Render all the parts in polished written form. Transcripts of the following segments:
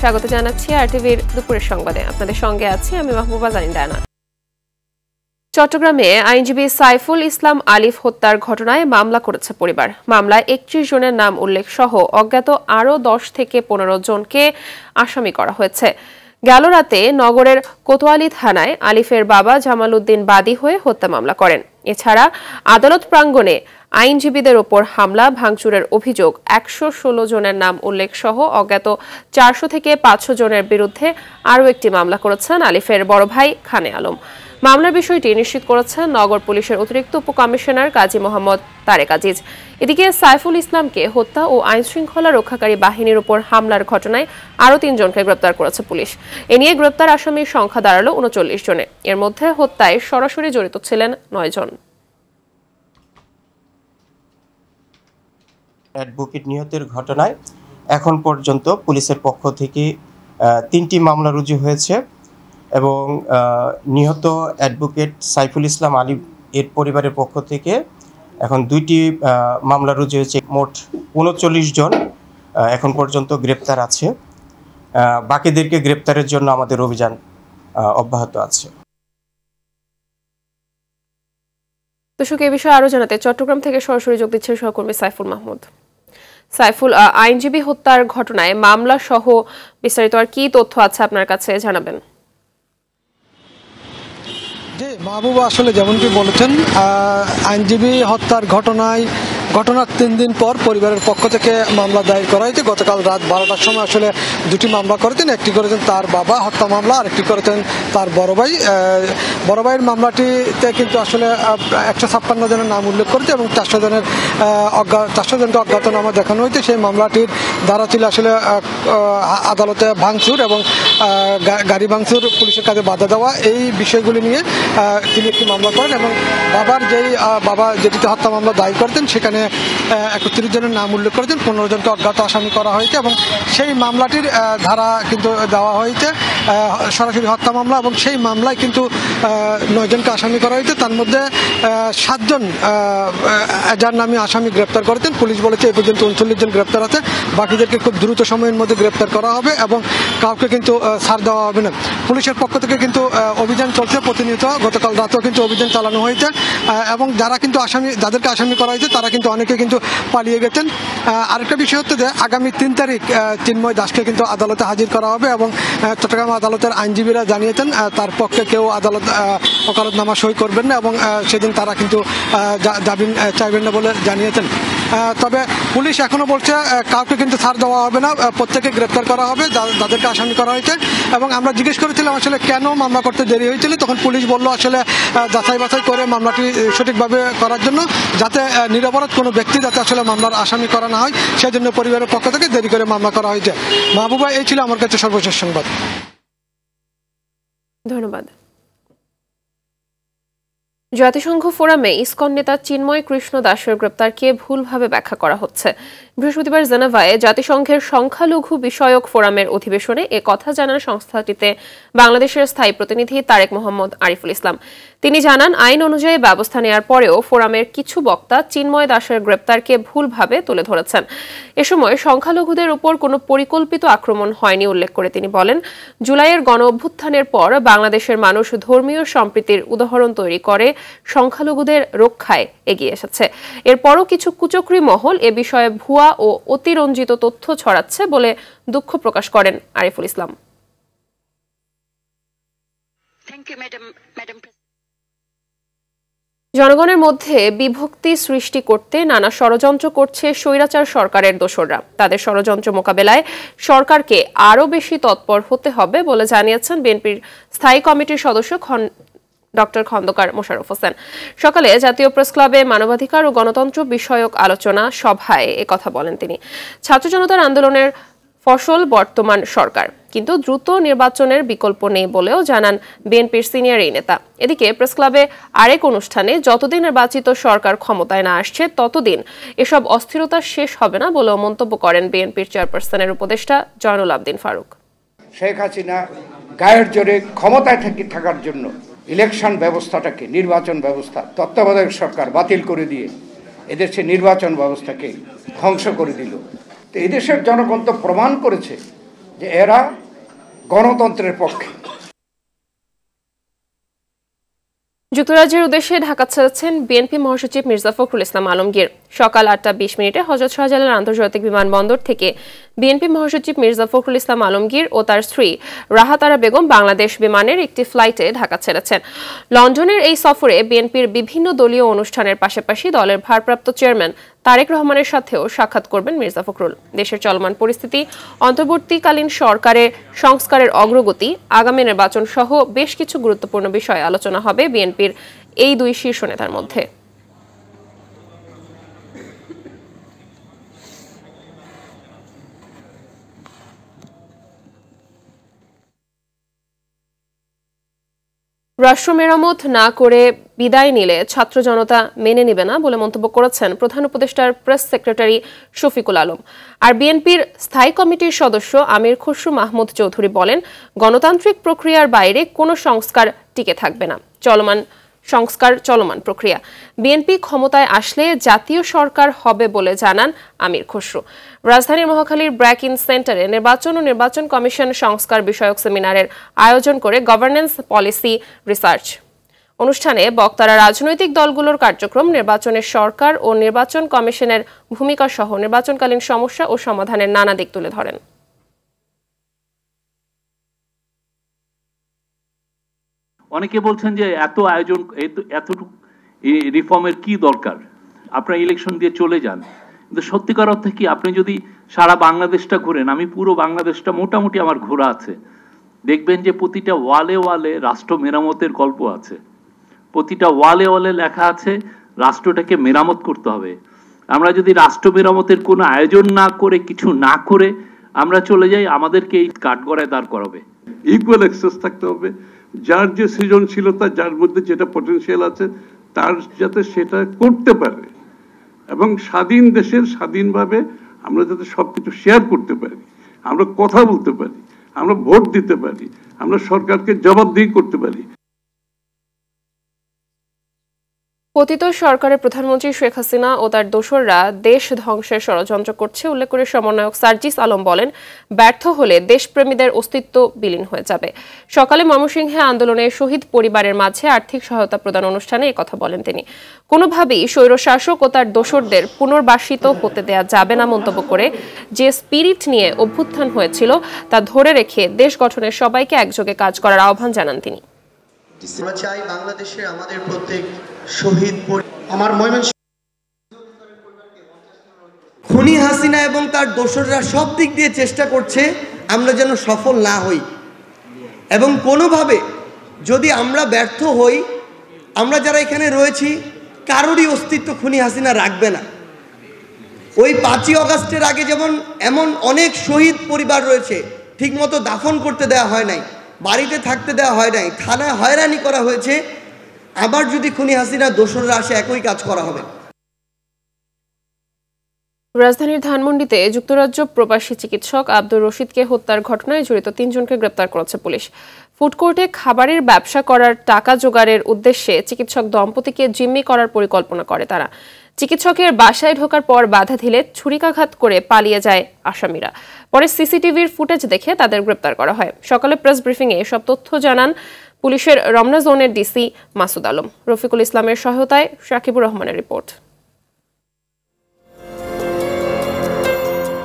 স্বাগত জানাচ্ছি আরটিভির দুপুরের সংবাদে। আপনাদের সঙ্গে আছি আমি মাহবুবা জানিন ডায়না। চট্টগ্রামে আইনজীবী সাইফুল ইসলাম আলিফ হত্যার ঘটনায় মামলা করেছে পরিবার। মামলায় 31 জনের নাম উল্লেখ সহ অজ্ঞাত আরও 10 থেকে 15 জনকে আসামি করা হয়েছে। গেল রাতে নগরের কোতোয়ালি থানায় আলিফের বাবা জামাল উদ্দিন বাদী হয়ে হত্যা মামলা করেন। এছাড়া আদালত প্রাঙ্গণে আইনজীবীদের ওপর হামলা ভাঙচুরের অভিযোগ 116 জনের নাম উল্লেখ সহ অজ্ঞাত 400 থেকে 500 জনের বিরুদ্ধে আরও একটি মামলা করেছেন আলিফের বড় ভাই খানে আলম। মামলার বিষয়টি নিশ্চিত করেছেন নগর পুলিশের অতিরিক্ত উপকমিশনার কাজী মোহাম্মদ তারেক আজিজ। এদিকে সাইফুল ইসলামকে হত্যা ও আইনশৃঙ্খলা রক্ষাকারী বাহিনীর উপর হামলার ঘটনায় আরও 3 জনকে গ্রেপ্তার করেছে পুলিশ। এ নিয়ে গ্রেপ্তার আসামির সংখ্যা দাঁড়ালো 39 জনে। এর মধ্যে হত্যায় সরাসরি জড়িত ছিলেন 9 জন। অ্যাডভোকেট নিহতের ঘটনায় এখন পর্যন্ত পুলিশের পক্ষ থেকে 3টি মামলা রুজু হয়েছে এবং নিহত অ্যাডভোকেট সাইফুল ইসলাম আলিফ এর পরিবারের পক্ষ থেকে এখন 2টি মামলা রুজু হয়েছে। মোট 39 জন এখন পর্যন্ত গ্রেপ্তার আছে। বাকিদেরকে গ্রেপ্তারের জন্য আমাদের অভিযান অব্যাহত আছে। দর্শক, এই বিষয়ে আরও জানাতে চট্টগ্রাম থেকে সরাসরি যোগ দিচ্ছেন সহকর্মী সাইফুল মাহমুদ। সাইফুল, আইনজীবী হত্যার ঘটনায় মামলা সহ বিস্তারিত আর কি তথ্য আছে আপনার কাছে জানাবেন? জি মাহবুবা, আসলে যেমনটি বলেছেন, আইনজীবী হত্যার ঘটনার 3 দিন পর পরিবারের পক্ষ থেকে মামলা দায়ের করা হয়েছে। গতকাল রাত 12টার সময় আসলে 2টি মামলা করেছেন। একটি করেছেন তার বাবা হত্যা মামলা, আর একটি করেছেন তার বড় ভাই। বড় ভাইয়ের মামলাটিতে কিন্তু আসলে 156 জনের নাম উল্লেখ করেছে এবং 400 জনকে অজ্ঞাতনামা দেখানো হয়েছে। সেই মামলাটির দ্বারা ছিল আসলে আদালতে ভাঙচুর এবং গাড়ি ভাঙচুর, পুলিশের কাজে বাধা দেওয়া, এই বিষয়গুলি নিয়ে তিনি একটি মামলা করেন এবং বাবা যেটিতে হত্যা মামলা দায়ের করতেন সেখানে 31 জনের নাম উল্লেখ করেছেন। 15 জনকে অজ্ঞাত আসামি করা হয়েছে এবং সেই মামলাটির ধারা কিন্তু দেওয়া হয়েছে সরাসরি হত্যা মামলা এবং সেই মামলায় কিন্তু 9 জনকে আসামি করা হয়েছে। তার মধ্যে 7 জন যার নামে আসামি গ্রেপ্তার করেছেন। পুলিশ বলেছে এই পর্যন্ত 39 জন গ্রেপ্তার আছে, বাকিদেরকে খুব দ্রুত সময়ের মধ্যে গ্রেপ্তার করা হবে এবং কাউকে কিন্তু ছাড় দেওয়া হবে না। পুলিশের পক্ষ থেকে কিন্তু অভিযান চলছে প্রতিনিয়ত। গতকাল রাতেও কিন্তু অভিযান চালানো হয়েছে এবং যাদেরকে আসামি করা হয়েছে তারা কিন্তু অনেকে কিন্তু পালিয়ে গেছেন। আরেকটা বিষয় হচ্ছে যে আগামী 3 তারিখ চিন্ময় দাসকে কিন্তু আদালতে হাজির করা হবে এবং চট্টগ্রাম আদালতের আইনজীবীরা জানিয়েছেন তার পক্ষে কেউ ওকালতনামা সই করবেন না এবং সেদিন তারা কিন্তু জামিন চাইবেন না বলে জানিয়েছেন। তবে পুলিশ এখনো বলছে কাউকে কিন্তু ছাড় দেওয়া হবে না, প্রত্যেকে গ্রেপ্তার করা হবে যাদেরকে আসামি করা হয়েছে। এবং আমরা জিজ্ঞেস করেছিলাম আসলে কেন মামলা করতে দেরি হয়েছিল, তখন পুলিশ বলল আসলে যাচাই বাছাই করে মামলাটি সঠিকভাবে করার জন্য, যাতে নিরপরাধ কোনো ব্যক্তি যাতে আসলে মামলার আসামি করা না হয়, সেজন্য পরিবারের পক্ষ থেকে দেরি করে মামলা করা হয়েছে। মাহবুবা, এই ছিল আমার কাছে সর্বশেষ সংবাদ। ধন্যবাদ। জাতিসংঘ ফোরামে ইসকন নেতা চিন্ময় কৃষ্ণ দাসের গ্রেপ্তারকে ভুলভাবে ব্যাখ্যা করা হচ্ছে। বৃহস্পতিবার জেনেভায় জাতিসংঘের সংখ্যালঘু বিষয়ক ফোরামের অধিবেশনে এ কথা জানান সংস্থাটিতে বাংলাদেশের স্থায়ী প্রতিনিধি তারেক মোহাম্মদ আরিফুল ইসলাম। তিনি জানান, আইন অনুযায়ী ব্যবস্থা নেওয়ার পরেও ফোরামের কিছু বক্তা চিন্ময় দাসের গ্রেপ্তারকে ভুলভাবে তুলে ধরেছেন। এ সময় সংখ্যালঘুদের উপর কোনো পরিকল্পিত আক্রমণ হয়নি উল্লেখ করে তিনি বলেন, জুলাইয়ের গণ অভ্যুত্থানের পর বাংলাদেশের মানুষ ধর্মীয় সম্প্রীতির উদাহরণ তৈরি করে সংখ্যালঘুদের রক্ষায় এগিয়ে এসেছে। এরপরও কিছু কুচক্রী মহল এ বিষয়ে ভুয়া ও অতিরঞ্জিত তথ্য ছড়াচ্ছে বলে দুঃখ প্রকাশ করেন আরিফুল ইসলাম। জনগণের মধ্যে বিভক্তি সৃষ্টি করতে নানা ষড়যন্ত্র করছে স্বৈরাচার সরকারের দোসররা। তাদের ষড়যন্ত্র মোকাবেলায় সরকারকে আরও বেশি তৎপর হতে হবে বলে জানিয়েছেন বিএনপির স্থায়ী কমিটির সদস্য ডক্টর খন্দকার মোশাররফ হোসেন। সকালে জাতীয় প্রেস ক্লাবে মানবাধিকার ও গণতন্ত্র বিষয়ক আলোচনা সভায় একথা বলেন তিনি। ছাত্র জনতার আন্দোলনের ফসল বর্তমান সরকার, কিন্তু দ্রুত নির্বাচনের বিকল্প নেই বলেও জানান বিএনপির সিনিয়র এই নেতা। এদিকে প্রেস ক্লাবে আরেক অনুষ্ঠানে যতদিন নির্বাচিত সরকার ক্ষমতায় না আসছে ততদিন এসব অস্থিরতা শেষ হবে না বলেও মন্তব্য করেন বিএনপির চেয়ারপারসনের উপদেষ্টা জয়নুল আবদিন ফারুক। শেখ হাসিনা গায়ের জোরে ক্ষমতায় থাকার জন্য ইলেকশন ব্যবস্থাটাকে, নির্বাচন ব্যবস্থা তত্ত্বাবধায়ক সরকার বাতিল করে দিয়ে এদেশে নির্বাচন ব্যবস্থাকে ধ্বংস করে দিল। তো এদেশের জনগণ তো প্রমাণ করেছে যে এরা গণতন্ত্রের পক্ষে। যুক্তরাজ্যের উদ্দেশ্যে ঢাকা ছেড়েছেন বিএনপি মহাসচিব মির্জা ফখরুল ইসলাম আলমগীর। সকাল 8:20 হযরত শাহজালাল আন্তর্জাতিক বিমানবন্দর থেকে বিএনপি মহাসচিব মির্জা ফখরুল ইসলাম আলমগীর ও তার স্ত্রী রাহাত আরা বেগম বাংলাদেশ বিমানের একটি ফ্লাইটে ঢাকা ছেড়েছেন। লন্ডনের এই সফরে বিএনপির বিভিন্ন দলীয় অনুষ্ঠানের পাশাপাশি দলের ভারপ্রাপ্ত চেয়ারম্যান তারেক রহমানের সাথেও সাক্ষাৎ করবেন মির্জা ফখরুল। দেশের চলমান পরিস্থিতি, অন্তর্বর্তীকালীন সরকারের সংস্কারের অগ্রগতি, আগামী নির্বাচন সহ বেশ কিছু গুরুত্বপূর্ণ বিষয় আলোচনা হবে বিএনপির এই দুই শীর্ষ নেতার মধ্যে। রাষ্ট্র মেরামত না করে বিদায় নিলে ছাত্র জনতা মেনে নেবে না বলে মন্তব্য করেছেন প্রধান উপদেষ্টার প্রেস সেক্রেটারি শফিকুল আলম। আর বিএনপির স্থায়ী কমিটির সদস্য আমির খসরু মাহমুদ চৌধুরী বলেন, গণতান্ত্রিক প্রক্রিয়ার বাইরে কোনো সংস্কার টিকে থাকবে না। চলমান প্রক্রিয়া। বিএনপি ক্ষমতায় আসলে জাতীয় সরকার হবে বলে জানান আমির খসরু। রাজধানীর মহাখালীর ব্র্যাক ইন সেন্টারে নির্বাচন ও নির্বাচন কমিশন সংস্কার বিষয়ক সেমিনারের আয়োজন করে গভর্নেন্স পলিসি রিসার্চ অনুষ্ঠানে বক্তারা রাজনৈতিক দলগুলোর কার্যক্রম, নির্বাচনের সরকার ও নির্বাচন কমিশনের ভূমিকা সহ নির্বাচনকালীন সমস্যা ও সমাধানের নানা দিক তুলে ধরেন। অনেকে বলছেন যে এত আয়োজন, এতটুকু রিফর্মের কি দরকার, আপনারা ইলেকশন দিয়ে চলে যান। কিন্তু সত্যিকার অর্থে কি, আপনি যদি সারা বাংলাদেশটা ঘুরেন, আমি পুরো বাংলাদেশটা মোটামুটি আমার ঘোরা আছে, দেখবেন যে প্রতিটা ওয়ালে ওয়ালে রাষ্ট্র মেরামতের গল্প আছে, প্রতিটা ওয়ালে ওয়ালে লেখা আছে রাষ্ট্রটাকে মেরামত করতে হবে। আমরা যদি রাষ্ট্র মেরামতের কোনো আয়োজন না করে, কিছু না করে আমরা চলে যাই, আমাদেরকে এই কাঠগড়ায় দাঁড় করাবে। ইকুয়াল অ্যাক্সেস থাকতে হবে, যার যে সৃজনশীলতা, যার মধ্যে যেটা পটেনশিয়াল আছে তার যাতে সেটা করতে পারে, এবং স্বাধীন দেশের স্বাধীনভাবে আমরা যাতে সবকিছু শেয়ার করতে পারি, আমরা কথা বলতে পারি, আমরা ভোট দিতে পারি, আমরা সরকারকে জবাবদিহি করতে পারি। পতিত সরকারের প্রধানমন্ত্রী শেখ হাসিনা ও তার দোসররা দেশ ধ্বংসের ষড়যন্ত্র করছে উল্লেখ করে সমন্বয়ক সার্জিস আলম বলেন, ব্যর্থ হলে দেশপ্রেমীদের অস্তিত্ব বিলীন হয়ে যাবে। সকালে ময়মনসিংহে আন্দোলনে শহীদ পরিবারের মাঝে আর্থিক সহায়তা প্রদান অনুষ্ঠানে একথা বলেন তিনি। কোনোভাবেই স্বৈরশাসক ও তার দোসরদের পুনর্বাসিত হতে দেয়া যাবে না মন্তব্য করে যে স্পিরিট নিয়ে অভ্যুত্থান হয়েছিল তা ধরে রেখে দেশ গঠনের সবাইকে একযোগে কাজ করার আহ্বান জানান তিনি। আমরা চাই বাংলাদেশে আমাদের প্রত্যেক শহীদ, আমার খুনি হাসিনা এবং তার দোসররা সব দিক দিয়ে চেষ্টা করছে আমরা যেন সফল না হই, এবং কোনোভাবে যদি আমরা ব্যর্থ হই, আমরা যারা এখানে রয়েছি কারোরই অস্তিত্ব খুনি হাসিনা রাখবে না। ওই 5ই আগস্টের আগে যেমন এমন অনেক শহীদ পরিবার রয়েছে ঠিকমতো দাফন করতে দেওয়া হয় নাই, বাড়িতে থাকতে দেওয়া হয় নাই, থানায় হয়রানি করা হয়েছে, আবার যদি খুনি হাসিনা দোসররা আসে একই কাজ করা হবে। রাজধানীর ধানমন্ডিতে যুক্তরাজ্য প্রবাসী চিকিৎসক আব্দুর রশিদকে হত্যার ঘটনায় জড়িত 3 জনকে গ্রেপ্তার করেছে পুলিশ। ফুডকোর্টে খাবারের ব্যবসা করার টাকা জোগাড়ের উদ্দেশ্যে চিকিৎসক দম্পতিকে জিম্মি করার পরিকল্পনা করে তারা। চিকিৎসকের বাসায় ঢোকার পর বাধা দিলে ছুরিকাঘাত করে পালিয়ে যায় আসামিরা। পরে সিসিটিভির ফুটেজ দেখে তাদের গ্রেপ্তার করা হয়। সকালে প্রেস ব্রিফিংয়ে এসব তথ্য জানান পুলিশের রমনা জোনের ডিসি মাসুদ আলম। রফিকুল ইসলামের সহায়তায় শাকিবুর রহমানের রিপোর্ট।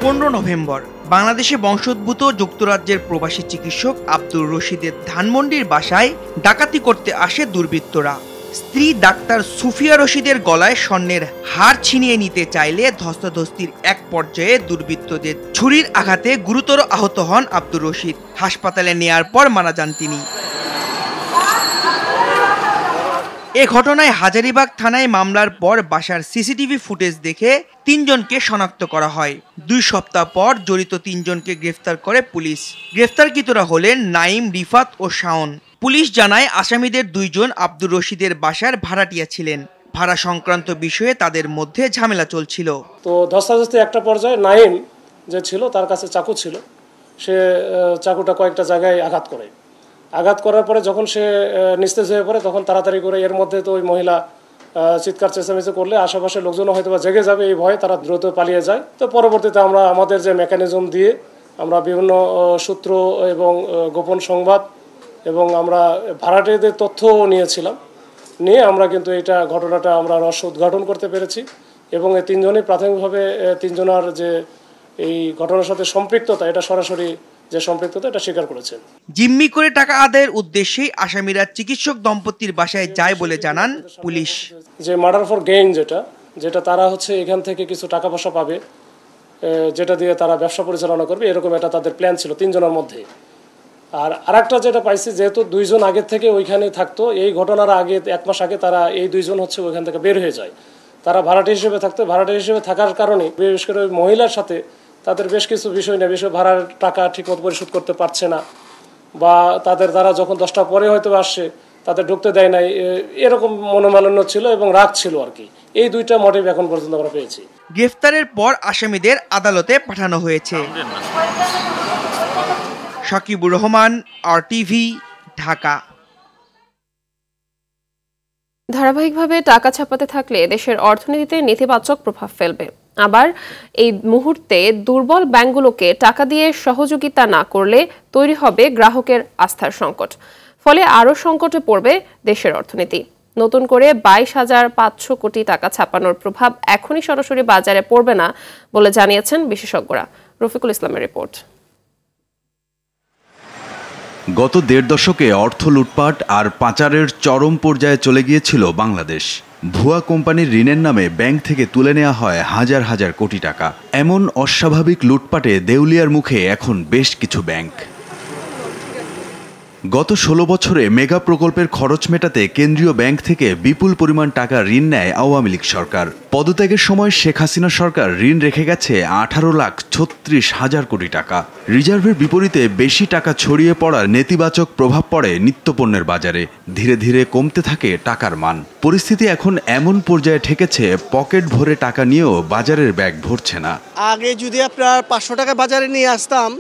15 নভেম্বর বাংলাদেশে বংশোদ্ভূত যুক্তরাজ্যের প্রবাসী চিকিৎসক আব্দুর রশিদের ধানমন্ডির বাসায় ডাকাতি করতে আসে দুর্বৃত্তরা। স্ত্রী ডাক্তার সুফিয়া রশিদের গলায় স্বর্ণের হার ছিনিয়ে নিতে চাইলে ধস্তাধস্তির এক পর্যায়ে দুর্বৃত্তদের ছুরির আঘাতে গুরুতর আহত হন আব্দুর রশিদ। হাসপাতালে নেয়ার পর মারা যান তিনি। এ ঘটনায় হাজারীবাগ থানায় মামলার পর বাসার সিসিটিভি ফুটেজ দেখে 3 জনকে শনাক্ত করা হয়। 2 সপ্তাহ পর জড়িত 3 জনকে গ্রেফতার করে পুলিশ। গ্রেফতারকৃতরা হলেন নাইম, রিফাত ও শাওন। পুলিশ জানায় আসামিদের 2 জন আব্দুর রশিদের বাসার ভাড়াটিয়া ছিলেন। ভাড়া সংক্রান্ত বিষয়ে তাদের মধ্যে ঝামেলা চলছিল। তো ধস্তাধস্তি একটা পর্যায়ে নাইম যে ছিল তার কাছে চাকু ছিল, সে চাকুটা কয়েকটা জায়গায় আঘাত করার পরে যখন সে নিস্তেজ হয়ে পড়ে তখন তাড়াতাড়ি করে, এর মধ্যে তো ওই মহিলা চিৎকার চেঁচামেচি করলে আশেপাশের লোকজন হয়তো বা জেগে যাবে এই ভয়ে তারা দ্রুত পালিয়ে যায়। তো পরবর্তীতে আমরা আমাদের যে মেকানিজম দিয়ে আমরা বিভিন্ন সূত্র এবং গোপন সংবাদ এবং আমরা ভাড়াটিয়াদের তথ্যও নিয়েছিলাম, নিয়ে আমরা কিন্তু এটা ঘটনাটা আমরা রহস্য উদ্ঘাটন করতে পেরেছি এবং এই তিনজনই প্রাথমিকভাবে তিনজনের যে এই ঘটনার সাথে সম্পৃক্ততা, এটা সরাসরি যে সম্পৃক্ততা এটা স্বীকার করেছেন। জিম্মি করে টাকা আদায়ের উদ্দেশ্যেই আসামিরা চিকিৎসক দম্পতির বাসায় যায় বলে জানান পুলিশ। যে মার্ডার ফর গেইন যেটা তারা হচ্ছে এখান থেকে কিছু টাকা পয়সা পাবে, যেটা দিয়ে তারা ব্যবসা পরিচালনা করবে, এরকম একটা তাদের প্ল্যান ছিল তিনজনের মধ্যে। আর আরেকটা যেটা পাইছি, যেহেতু দুইজন আগের থেকে ওইখানে থাকতো, এই ঘটনার আগে 1 মাস আগে তারা এই দুইজন হচ্ছে ওইখান থেকে বের হয়ে যায়। তারা ভাড়াটে হিসেবে থাকতো, ভাড়াটে হিসেবে থাকার কারণে বিশেষ করে ওই মহিলার সাথে তাদের বেশ কিছু বিষয় নিয়ে, বিষয় ভাড়ার টাকা ঠিকমতো পরিশোধ করতে পারছে না, বা তারা যখন 10টা পরে হয়তো আসছে তাদের ঢুকতে দেয় নাই, এরকম মনোমালিন্য ছিল এবং রাগ ছিল আর কি। এই দুইটা মোটিভ এখন পর্যন্ত আমরা পেয়েছি। গ্রেফতারের পর আসামিদের আদালতে পাঠানো হয়েছে। সাকিবুর রহমান, RTV, ঢাকা। ধারাবাহিকভাবে টাকা ছাপাতে থাকলে দেশের অর্থনীতিতে নেতিবাচক প্রভাব ফেলবে। আবার এই মুহূর্তে দুর্বল ব্যাংকগুলোকে টাকা দিয়ে সহযোগিতা না করলে তৈরি হবে গ্রাহকের আস্থার সংকট, ফলে আরও সংকটে পড়বে দেশের অর্থনীতি। নতুন করে 22,500 কোটি টাকা ছাপানোর প্রভাব এখনই সরাসরি বাজারে পড়বে না বলে জানিয়েছেন বিশেষজ্ঞরা। রফিকুল ইসলামের রিপোর্ট। গত 1.5 দশকে অর্থ লুটপাট আর পাচারের চরম পর্যায়ে চলে গিয়েছিল বাংলাদেশ। ভুয়া কোম্পানির ঋণের নামে ব্যাংক থেকে তুলে নেওয়া হয় হাজার হাজার কোটি টাকা। এমন অস্বাভাবিক লুটপাটে দেউলিয়ার মুখে এখন বেশ কিছু ব্যাংক। গত 16 বছরে মেগা প্রকল্পের খরচ মেটাতে কেন্দ্রীয় ব্যাংক থেকে বিপুল পরিমাণ টাকা ঋণ নেয় আওয়ামী লীগ সরকার। পদত্যাগের সময় শেখ হাসিনা সরকার ঋণ রেখে গেছে 18,36,000 কোটি টাকা। রিজার্ভের বিপরীতে বেশি টাকা ছড়িয়ে পড়ার নেতিবাচক প্রভাব পড়ে নিত্যপণ্যের বাজারে। ধীরে ধীরে কমতে থাকে টাকার মান। পরিস্থিতি এখন এমন পর্যায়ে ঠেকেছে, পকেট ভরে টাকা নিয়েও বাজারের ব্যাগ ভরছে না। আগে যদি আপনার 500 টাকা বাজারে নিয়ে আসতাম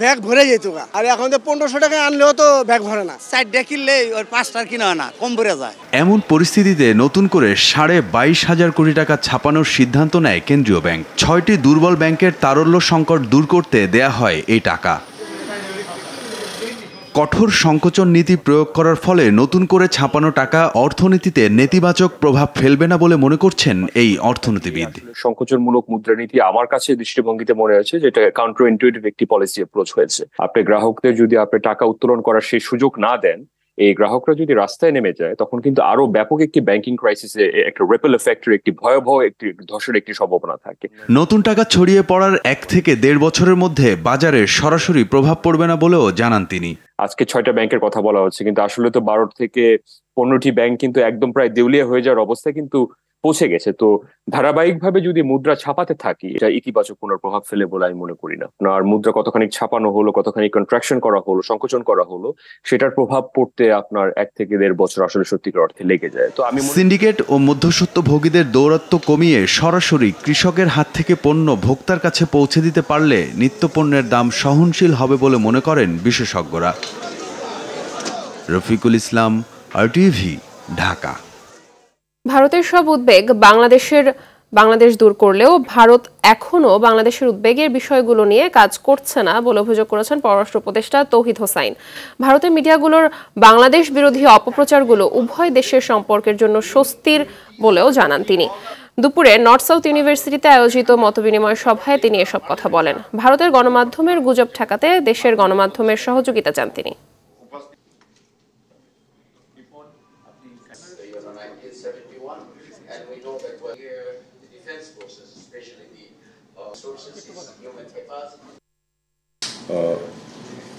ব্যাগ ভরে যেত, আর এখন তো 1500 টাকা আনলেও তো ব্যাগ ভরে না। 4টা কিনলে ওই 5টা কিনা না, কম ভরে যায়। এমন পরিস্থিতিতে নতুন করে 22,500 কোটি টাকা ছাপানোর সিদ্ধান্ত নেয় কেন্দ্রীয় ব্যাংক। 6টি দুর্বল ব্যাংকের তারল্য সংকট দূর করতে দেয়া হয় এই টাকা। কঠোর সংকোচন নীতি প্রয়োগ করার ফলে নতুন করে ছাপানো টাকা অর্থনীতিতে নেতিবাচক প্রভাব ফেলবে না বলে মনে করছেন এই অর্থনীতিবিদ। সংকোচনমূলক মুদ্রানীতি আমার কাছে দৃষ্টিভঙ্গিতে মনে হয়েছে যেটা কাউন্টার ইনটুইটিভ একটি পলিসি অ্যাপ্রোচ হয়েছে। আপনি গ্রাহকদের যদি আপনি টাকা উত্তোলন করার সেই সুযোগ না দেন, এই গ্রাহকরা যদি রাস্তায় নেমে যায়, তখন কিন্তু আরো ব্যাপক একটি ব্যাংকিং ক্রাইসিসে একটা রিপল এফেক্টের একটি ভয়াবহ একটি ধসের একটি সম্ভাবনা থাকে। নতুন টাকা ছড়িয়ে পড়ার 1 থেকে 1.5 বছরের মধ্যে বাজারে সরাসরি প্রভাব পড়বে না বলেও জানান তিনি। আজকে 6টা ব্যাংকের কথা বলা হচ্ছে, কিন্তু আসলে তো 12 থেকে 15টি ব্যাংক কিন্তু একদম প্রায় দেউলিয়া হয়ে যাওয়ার অবস্থায় কিন্তু পৌঁছে গেছে। তো ধারাবাহিকভাবে যদি মুদ্রা ছাপাতে থাকি, এটা ইতিবাচক কোনো প্রভাব ফেলে বলে আমি মনে করি না। আর মুদ্রা কতখানি ছাপানো হলো, কতখানি কন্ট্রাকশন করা হলো, সংকোচন করা হলো, সেটার প্রভাব পড়তে আপনার 1 থেকে 1.5 বছর আসলে সত্যিকার অর্থে লেগে যায়। তো আমি সিন্ডিকেট ও মধ্যস্বত্বভোগীদের দৌরাত্ম্য কমিয়ে সরাসরি কৃষকের হাত থেকে পণ্য ভোক্তার কাছে পৌঁছে দিতে পারলে নিত্যপণ্যের দাম সহনশীল হবে বলে মনে করেন বিশেষজ্ঞরা। রফিকুল ইসলাম, RTV, ঢাকা। ভারতের সব উদ্বেগ বাংলাদেশ দূর করলেও ভারত এখনও বাংলাদেশের উদ্বেগের বিষয়গুলো নিয়ে কাজ করছে না বলে অভিযোগ করেছেন পররাষ্ট্র উপদেষ্টা তৌহিদ হোসাইন। ভারতের মিডিয়াগুলোর বাংলাদেশ বিরোধী অপপ্রচারগুলো উভয় দেশের সম্পর্কের জন্য স্বস্তির বলেও জানান তিনি। দুপুরে নর্থ সাউথ ইউনিভার্সিটিতে আয়োজিত মতবিনিময় সভায় তিনি এসব কথা বলেন। ভারতের গণমাধ্যমের গুজব ঠেকাতে দেশের গণমাধ্যমের সহযোগিতা চান তিনি।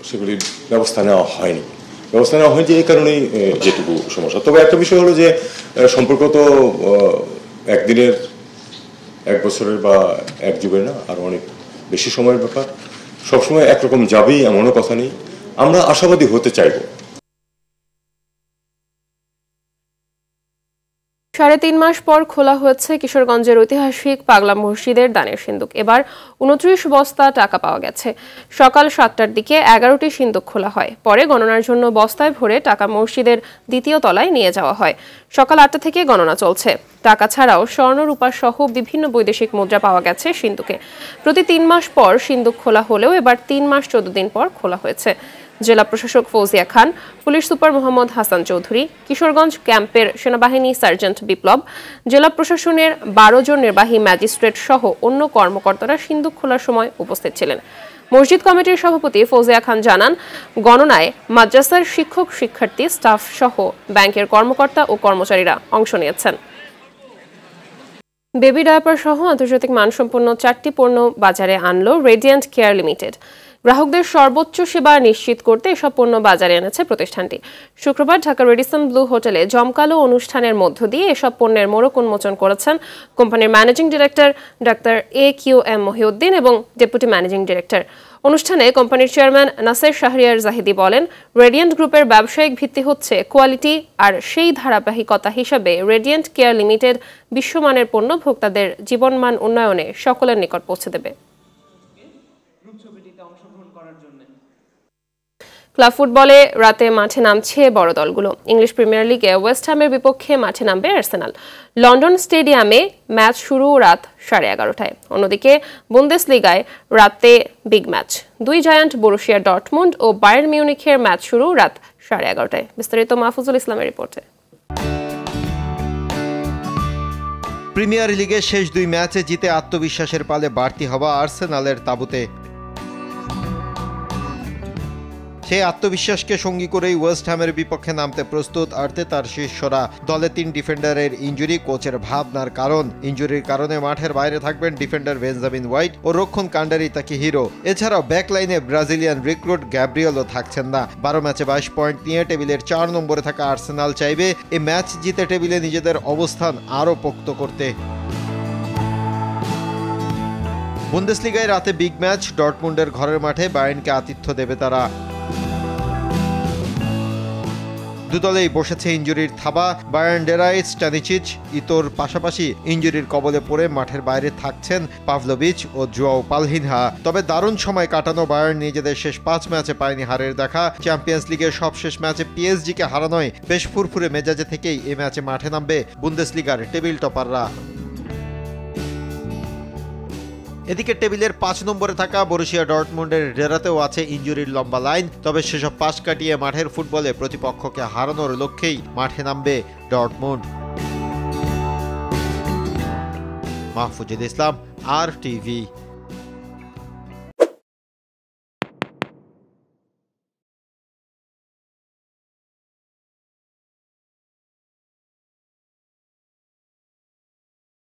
সেগুলির ব্যবস্থা নেওয়া হয়নি যে এই কারণেই যেটুকু সমস্যা। তবে একটা বিষয় হলো যে সম্পর্ক তো একদিনের, 1 বছরের বা 1 যুগের না, আর অনেক বেশি সময়ের ব্যাপার। সবসময় একরকম যাবেই এমনও কথা নেই। আমরা আশাবাদী হতে চাইব। 3.5 মাস পর খোলা হয়েছে কিশোরগঞ্জের ঐতিহাসিক পাগলা মসজিদের দানের সিন্দুক। এবার 29 বস্তা টাকা পাওয়া গেছে। সকাল 7টার দিকে 11টি সিন্দুক খোলা হয়। পরে গণনার জন্য বস্তায় ভরে টাকা মসজিদের দ্বিতীয় তলায় নিয়ে যাওয়া হয়। সকাল 8টা থেকে গণনা চলছে। টাকা ছাড়াও স্বর্ণ রূপা সহ বিভিন্ন বৈদেশিক মুদ্রা পাওয়া গেছে সিন্দুকে। প্রতি 3 মাস পর সিন্দুক খোলা হলেও এবার 3 মাস 14 দিন পর খোলা হয়েছে। জেলা প্রশাসক ফৌজিয়া খান, পুলিশ সুপার মোহাম্মদ হাসান চৌধুরী, কিশোরগঞ্জ ক্যাম্পের সেনাবাহিনী সার্জেন্ট বিপ্লব, জেলা প্রশাসনের 12 জন নির্বাহী ম্যাজিস্ট্রেট সহ অন্য কর্মকর্তারা সিন্দুক খোলার সময় উপস্থিত ছিলেন। মসজিদ কমিটির সভাপতি ফৌজিয়া খান জানান, গণনায় মাদ্রাসার শিক্ষক শিক্ষার্থী, স্টাফ সহ ব্যাংকের কর্মকর্তা ও কর্মচারীরা অংশ নিয়েছেন। বেবি ডায়াপার সহ আন্তর্জাতিক মানসম্পন্ন 4টি পণ্য বাজারে আনলো রেডিয়েন্ট কেয়ার লিমিটেড। গ্রাহকদের সর্বোচ্চ সেবা নিশ্চিত করতে এসব পণ্য বাজারে এনেছে প্রতিষ্ঠানটি। শুক্রবার ঢাকার রেডিসন ব্লু হোটেলে জমকালো অনুষ্ঠানের মধ্য দিয়ে এসব পণ্যের মোড়ক উন্মোচন করেছেন কোম্পানির managing director doctor AQM Mohiuddin এবং ডেপুটি ম্যানেজিং ডিরেক্টর। অনুষ্ঠানে কোম্পানির চেয়ারম্যান নাসের শাহরিয়ার জাহিদি বলেন, রেডিয়েন্ট গ্রুপের ব্যবসায়িক ভিত্তি হচ্ছে কোয়ালিটি, আর সেই ধারাবাহিকতা হিসাবে রেডিয়েন্ট কেয়ার লিমিটেড বিশ্বমানের পণ্য ভোক্তাদের জীবনমান উন্নয়নে সকলের নিকট পৌঁছে দেবে। ক্লাব ফুটবলে রাতে মাঠে নামছে বড় দলগুলো। ইংলিশ প্রিমিয়ার লিগে ওয়েস্ট হ্যামের বিপক্ষে মাঠে নামবে আর্সেনাল। লন্ডন স্টেডিয়ামে ম্যাচ শুরু রাত 11:30টায়। অন্যদিকে বুন্দেসলিগায় রাতে big match, 2 giant Borussia Dortmund ও বায়ার্ন মিউনিখের ম্যাচ শুরু রাত 11:30টায়। বিস্তারিত মাহফুজুল ইসলামের রিপোর্টে। প্রিমিয়ার লিগে শেষ 2 ম্যাচে জিতে আত্মবিশ্বাসের পালে বাড়তি হওয়া আর্সেনালের তাঁবুতে। সেই আত্মবিশ্বাসকে সঙ্গী করেই ওয়েস্ট হ্যামের বিপক্ষে নামতে প্রস্তুত আর্তেতার শিষ্যরা। দলে 3 ডিফেন্ডারের ইনজুরি কোচের ভাবনার কারণ। ইনজুরির কারণে মাঠের বাইরে থাকবেন ডিফেন্ডার বেঞ্জামিন হোয়াইট ও রক্ষণ কাণ্ডারি তাকিহিরো। এছাড়াও ব্যাকলাইনে ব্রাজিলিয়ান রিক্রুট গ্যাব্রিয়েলও থাকছেন না। 12 ম্যাচে 22 পয়েন্ট নিয়ে টেবিলের 4 নম্বরে থাকা আর্সেনাল চাইবে এই ম্যাচ জিতে টেবিলে নিজেদের অবস্থান আরও পোক্ত করতে। বুন্দেসলিগায় রাতে বিগ ম্যাচ, ডর্টমুন্ডের ঘরের মাঠে বায়ার্নকে আতিথ্য দেবে তারা। দুদলেই বসেছে ইনজুরির থাবা। বায়ার্ন ডেরাই স্ট্যানিচিচ, ইতোর পাশাপাশি ইনজুরির কবলে পড়ে মাঠের বাইরে থাকছেন পাভলোভিচ ও জোয়াও পালহিনহা। তবে দারুণ সময় কাটানো বায়ার্ন নিজেদের শেষ 5 ম্যাচে পায়নি হারের দেখা। চ্যাম্পিয়ন্স লিগের সবশেষ ম্যাচে পিএসজিকে হারানোয় বেশ ফুরফুরে মেজাজে থেকেই এই ম্যাচে মাঠে নামবে বুন্দেসলিগার টেবিল টপাররা। এদিকে টেবিলের 5 নম্বরে থাকা বরুশিয়া ডর্টমুন্ডের ডেরাতেও আছে ইনজুরির লম্বা লাইন। তবে সেসব পাশ কাটিয়ে মাঠের ফুটবলে প্রতিপক্ষকে হারানোর লক্ষ্যেই মাঠে নামবে ডর্টমুন্ড। মাহফুজুল ইসলাম, RTV।